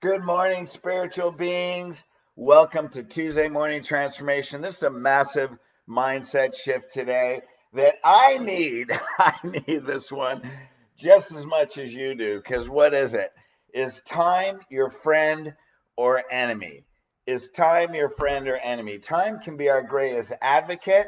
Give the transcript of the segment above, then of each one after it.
Good morning, spiritual beings. Welcome to Tuesday Morning Transformation. This is a massive mindset shift today that I need. I need this one just as much as you do. Because what is it? Is time your friend or enemy? Is time your friend or enemy? Time can be our greatest advocate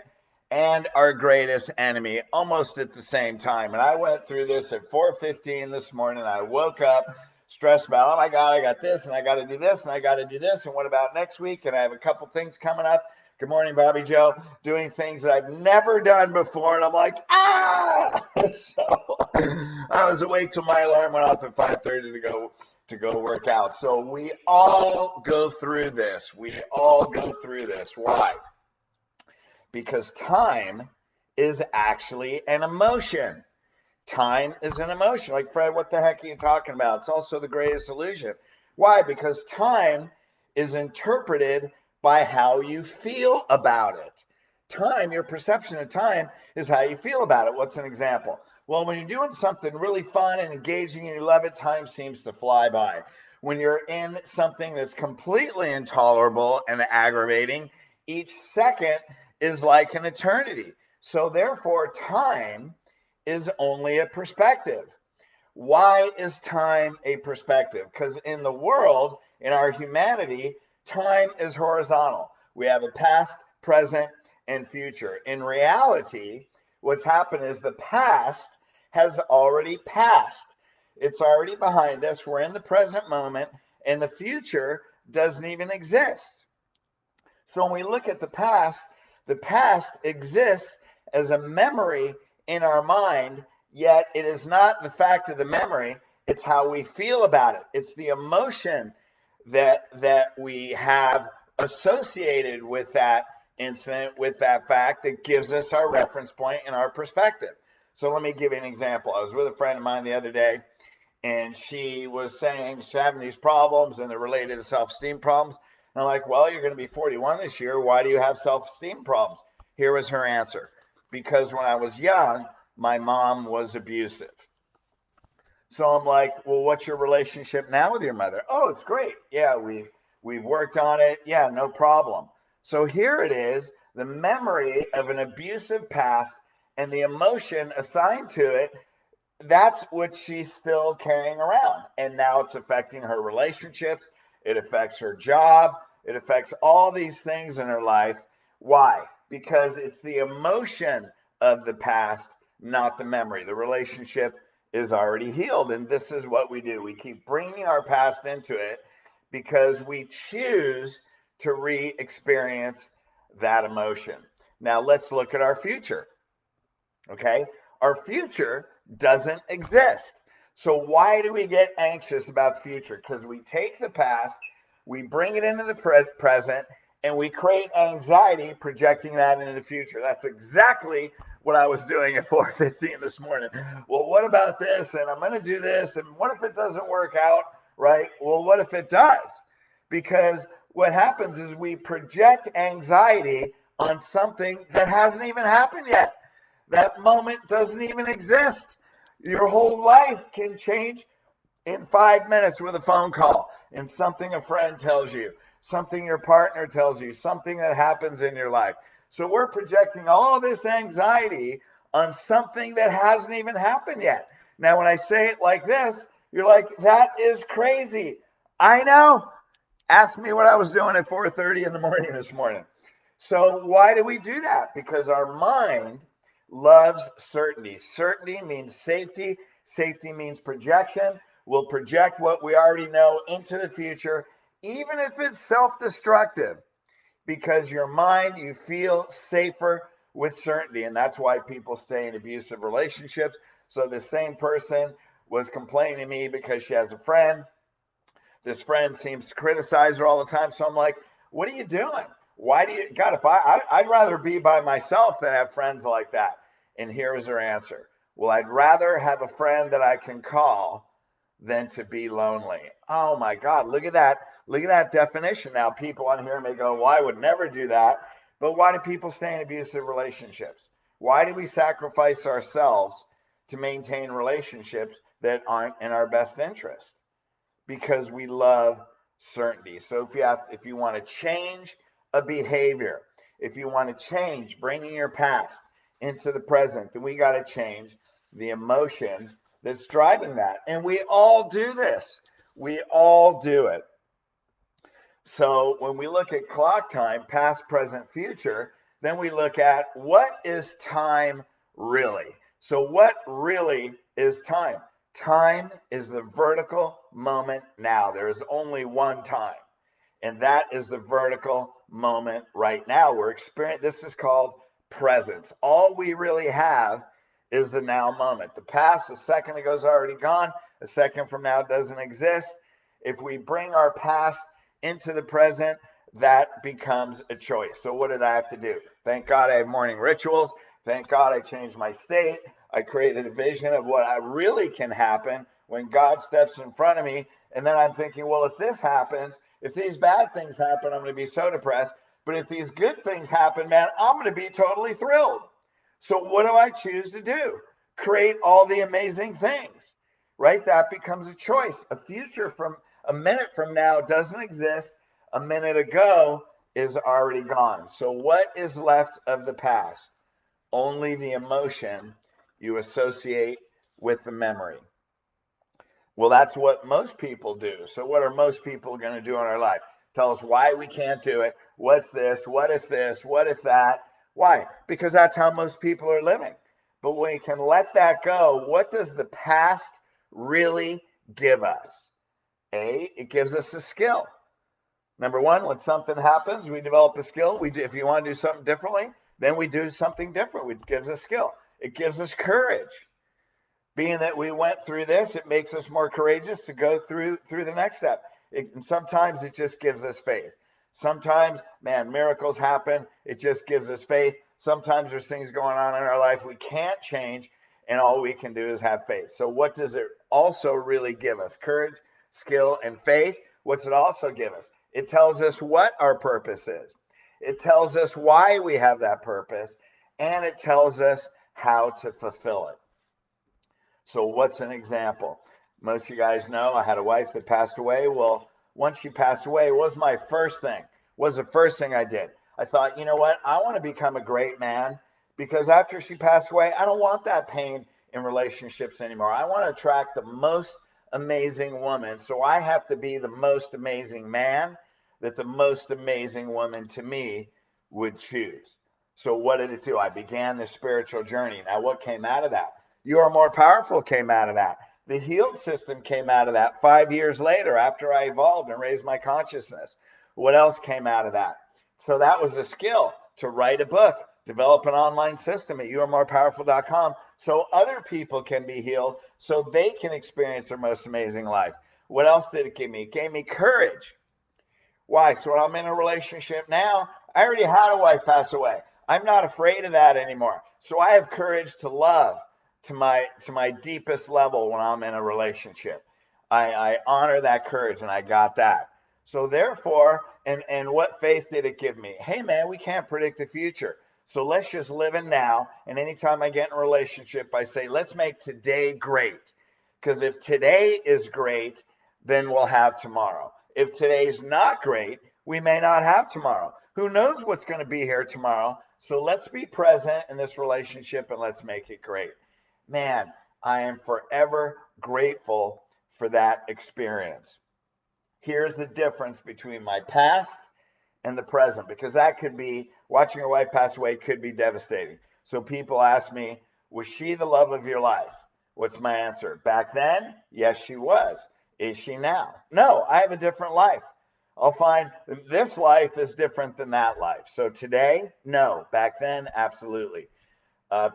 and our greatest enemy almost at the same time. And I went through this at 4:15 this morning. I woke up stressed about, oh my God, I got this and I got to do this and I got to do this. And what about next week? And I have a couple things coming up. Good morning, Bobby Joe, doing things that I've never done before. And I'm like, ah! So I was awake till my alarm went off at 5:30 to go work out. So we all go through this. We all go through this. Why? Because time is actually an emotion. Time is an emotion. Like, Fred, what the heck are you talking about? It's also the greatest illusion. Why? Because time is interpreted by how you feel about it. Time, your perception of time, is how you feel about it. What's an example? Well, when you're doing something really fun and engaging and you love it, time seems to fly by. When you're in something that's completely intolerable and aggravating, each second is like an eternity. So, therefore, time is only a perspective. Why is time a perspective? Because in the world, in our humanity, time is horizontal. We have a past, present, and future. In reality, what's happened is the past has already passed. It's already behind us. We're in the present moment, and the future doesn't even exist. So when we look at the past exists as a memory in our mind, yet it is not the fact of the memory, it's how we feel about it. It's the emotion that we have associated with that incident, with that fact, that gives us our reference point and our perspective. So let me give you an example. I was with a friend of mine the other day, and she was saying she's having these problems and they're related to self-esteem problems. And I'm like, well, you're going to be 41 this year. Why do you have self-esteem problems? Here was her answer. Because when I was young, my mom was abusive. So I'm like, well, what's your relationship now with your mother? Oh, it's great. Yeah, we've worked on it. Yeah, no problem. So here it is, the memory of an abusive past and the emotion assigned to it, that's what she's still carrying around. And now it's affecting her relationships. It affects her job. It affects all these things in her life. Why? Because it's the emotion of the past, not the memory. The relationship is already healed. And this is what we do. We keep bringing our past into it because we choose to re experience that emotion. Now let's look at our future. Okay? Our future doesn't exist. So why do we get anxious about the future? Because we take the past, we bring it into the present, and we create anxiety projecting that into the future. That's exactly what I was doing at 4:15 this morning. Well, what about this? And I'm going to do this. And what if it doesn't work out? Right? Well, what if it does? Because what happens is we project anxiety on something that hasn't even happened yet. That moment doesn't even exist. Your whole life can change in 5 minutes with a phone call, and something a friend tells you, something your partner tells you, something that happens in your life. So we're projecting all this anxiety on something that hasn't even happened yet. Now, when I say it like this, you're like, that is crazy. I know. Ask me what I was doing at 4:30 in the morning this morning. So why do we do that? Because our mind loves certainty. Certainty means safety. Safety means projection. We'll project what we already know into the future, even if it's self-destructive, because your mind, you feel safer with certainty. And that's why people stay in abusive relationships. So the same person was complaining to me because she has a friend. This friend seems to criticize her all the time. So I'm like, what are you doing? Why do you, God, if I'd rather be by myself than have friends like that. And here is her answer. Well, I'd rather have a friend that I can call than to be lonely. Oh my God, look at that. Look at that definition. Now, people on here may go, well, I would never do that. But why do people stay in abusive relationships? Why do we sacrifice ourselves to maintain relationships that aren't in our best interest? because we love certainty. So if you want to change a behavior, if you want to change bringing your past into the present, then we got to change the emotion that's driving that. And we all do this. We all do it. So when we look at clock time, past, present, future, then we look at what is time really? So what really is time? Time is the vertical moment now. There is only one time, and that is the vertical moment right now. We're experiencing, this is called presence. All we really have is the now moment. The past, a second ago, is already gone. A second from now doesn't exist. If we bring our past into the present, that becomes a choice. So what did I have to do? Thank God I have morning rituals. Thank God I changed my state. I created a vision of what I really can happen when God steps in front of me. And then I'm thinking, well, if this happens, if these bad things happen, I'm going to be so depressed. But if these good things happen, man, I'm going to be totally thrilled. So what do I choose to do? Create all the amazing things, right? That becomes a choice. A future from a minute from now doesn't exist. A minute ago is already gone. So what is left of the past? Only the emotion you associate with the memory. Well, that's what most people do. So what are most people going to do in our life? Tell us why we can't do it. What's this? What if this? What if that? Why? Because that's how most people are living. But when we can let that go, what does the past really give us? It gives us a skill. Number one, when something happens, we develop a skill. If you want to do something differently, then we do something different. It gives us skill. It gives us courage. Being that we went through this, it makes us more courageous to go through the next step. And sometimes it just gives us faith. Sometimes, man, miracles happen. It just gives us faith. Sometimes there's things going on in our life we can't change, and all we can do is have faith. So what does it also really give us? Courage, skill, and faith. What's it also give us? It tells us what our purpose is. It tells us why we have that purpose, and it tells us how to fulfill it. So what's an example? Most of you guys know I had a wife that passed away. Well, once she passed away, what was my first thing? What was the first thing I did? I thought, you know what? I want to become a great man, because after she passed away, I don't want that pain in relationships anymore. I want to attract the most amazing woman. So I have to be the most amazing man that the most amazing woman to me would choose. So what did it do? I began this spiritual journey. Now, what came out of that? You Are More Powerful came out of that. The Healed System came out of that 5 years later after I evolved and raised my consciousness. What else came out of that? So that was a skill to write a book, develop an online system at youaremorepowerful.com so other people can be healed, so they can experience their most amazing life. What else did it give me? It gave me courage. Why? So when I'm in a relationship now, I already had a wife pass away. I'm not afraid of that anymore. So I have courage to love to my deepest level when I'm in a relationship. I honor that courage, and I got that. So therefore, and what faith did it give me? Hey man, we can't predict the future. So let's just live in now. And anytime I get in a relationship, I say, let's make today great. Because if today is great, then we'll have tomorrow. If today's not great, we may not have tomorrow. Who knows what's going to be here tomorrow? So let's be present in this relationship and let's make it great. Man, I am forever grateful for that experience. Here's the difference between my past and the present, because that could be, watching your wife pass away could be devastating. So people ask me, was she the love of your life? What's my answer? Back then, yes, she was. Is she now? No, I have a different life. I'll find this life is different than that life. So today, no. Back then, absolutely.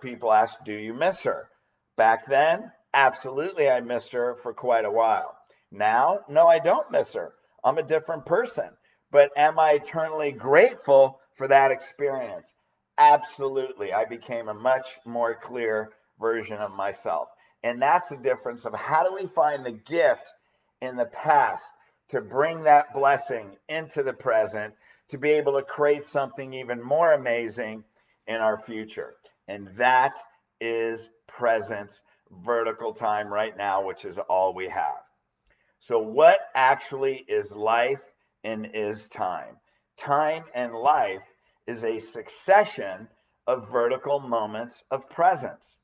People ask, do you miss her? Back then, absolutely, I missed her for quite a while. Now, no, I don't miss her. I'm a different person. But am I eternally grateful for that experience? Absolutely. I became a much more clear version of myself. And that's the difference of how do we find the gift in the past to bring that blessing into the present, to be able to create something even more amazing in our future. And that is presence, vertical time right now, which is all we have. So what actually is life and is time? Time and life is a succession of vertical moments of presence.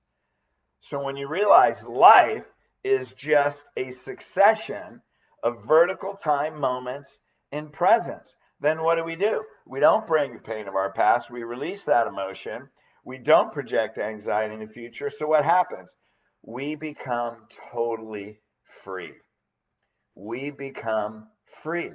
So when you realize life is just a succession of vertical time moments in presence, then what do? We don't bring the pain of our past. We release that emotion. We don't project anxiety in the future. So what happens? We become totally free. We become free.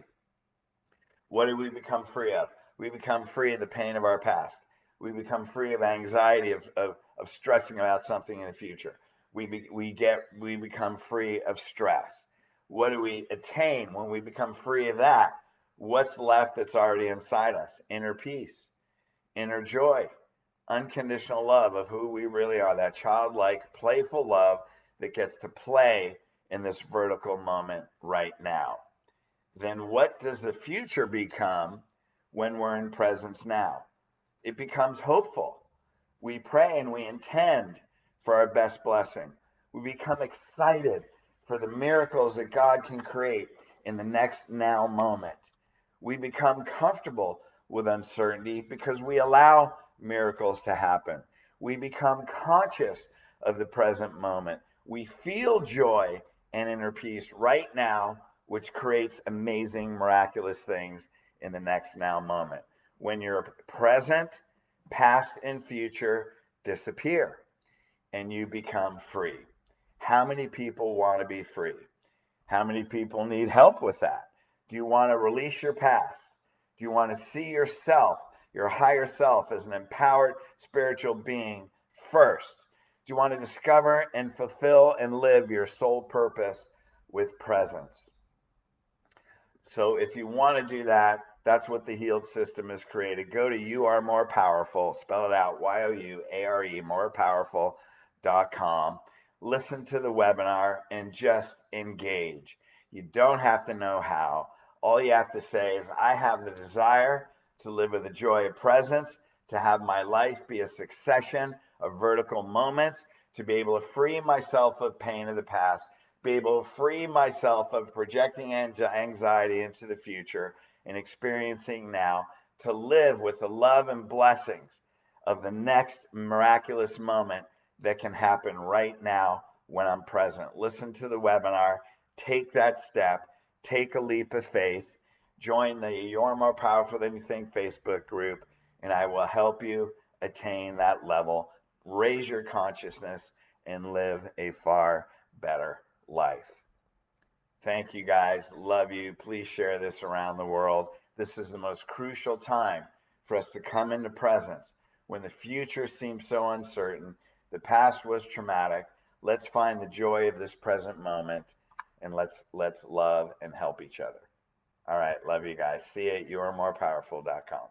What do we become free of? We become free of the pain of our past. We become free of anxiety of stressing about something in the future. We become free of stress. What do we attain when we become free of that? What's left that's already inside us? Inner peace, inner joy, unconditional love of who we really are, that childlike, playful love that gets to play in this vertical moment right now. Then what does the future become when we're in presence now? It becomes hopeful. We pray and we intend for our best blessing. We become excited for the miracles that God can create in the next now moment. We become comfortable with uncertainty because we allow miracles to happen. We become conscious of the present moment. We feel joy and inner peace right now, which creates amazing, miraculous things in the next now moment. When you're present, past and future disappear and you become free. How many people want to be free? How many people need help with that? Do you want to release your past? Do you want to see yourself, your higher self, as an empowered spiritual being first? Do you want to discover and fulfill and live your soul purpose with presence? So if you want to do that, that's what the Healed System has created. Go to You Are More Powerful, spell it out, YOUARE, morepowerful.com. Listen to the webinar and just engage. You don't have to know how. All you have to say is, I have the desire to live with the joy of presence, to have my life be a succession of vertical moments, to be able to free myself of pain of the past, be able to free myself of projecting anxiety into the future and experiencing now, to live with the love and blessings of the next miraculous moment that can happen right now when I'm present. Listen to the webinar, take that step, take a leap of faith, join the You're More Powerful Than You Think Facebook group, and I will help you attain that level, raise your consciousness, and live a far better life. Thank you guys. Love you. Please share this around the world. This is the most crucial time for us to come into presence when the future seems so uncertain. The past was traumatic. Let's find the joy of this present moment and let's love and help each other. All right. Love you guys. See you at youaremorepowerful.com.